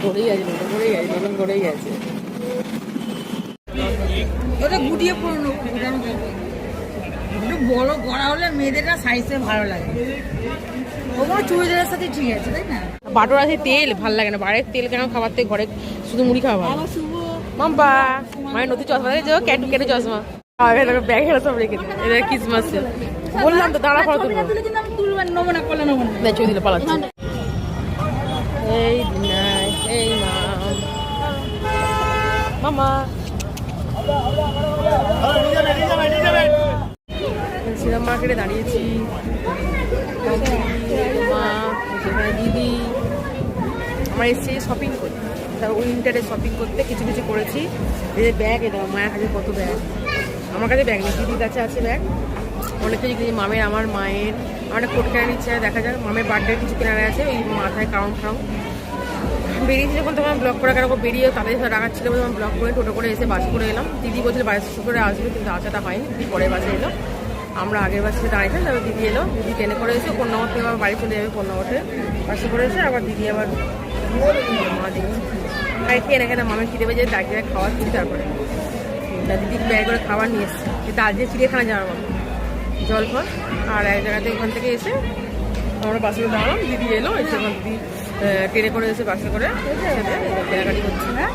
ধরেই আছে, নতুন করেই আছে। ওটা গুটিয়ে পুরনো একটু বড় করা হলে মেয়েদের না সাইজে ভালো লাগে। ওগুলো চুড়িদারের সাথে ঠিক আছে, তাই না? বাটোর আছে তেল ভাল লাগে না, বাইরের তেল কেন খাবার থেকে ঘরে শুধু মুড়ি খাওয়া ভালো। মাম্পা মায়ের নতুন চশমা দেখেছো, ক্যাটু কেটে চশমা ব্যাগ হেরা সব রেখে এদের ক্রিসমাস বললাম তো দাঁড়া পড়া তুলবো দিলে পালাচ্ছি। এই নাই এই মামা শ্রীরাম মার্কেটে দাঁড়িয়েছি, মা সেখানে দিদি আমরা এসেছি শপিং করতে, তার উইন্টারে শপিং করতে কিছু কিছু করেছি। এদের ব্যাগ এ দেওয়া, মায়ের কাছে কত ব্যাগ, আমার কাছে ব্যাগ নেই, দিদির কাছে আছে ব্যাগ অনেক কিছু কিনেছি। মামের আমার মায়ের আমার একটা কোট কেনার ইচ্ছা, দেখা যাক। মামের বার্থডে কিছু কেনার আছে, ওই মাথায় কারণ বেরিয়েছি যখন তখন ব্লগ করা কেন বেরিয়ে তাদের সাথে রাখাচ্ছিল বলে ব্লগ করে টোটো করে এসে বাসে করে এলাম। দিদি বলছিল বাসে করে আসবে, কিন্তু আসাটা পাইনি, দিদি পরের বাসে এলো। আমরা আগের বাসে দাঁড়িয়েছিলাম, তারপর দিদি এলো, দিদি ট্রেনে করে এসে কন্যাগর থেকে আবার বাড়ি চলে যাবে, কন্যাগরে বাসে করে এসে আবার দিদি আবার মা দিচ্ছি আর খেয়ে এখানে মামের খিদে পেয়ে দাঁড়িয়ে খাওয়ার দিচ্ছি। তারপরে দিদি ব্যাগ করে খাবার নিয়ে এসছে, তার যে চিড়িয়াখানা যাওয়ার মতো জল ফল। আর এক জায়গাতে ওখান থেকে এসে আমরা বাসে দাঁড়ালাম, দিদি এলো, এসে দিদি ট্রেনে করে এসে বাসে করে কেনাকাটি করছি।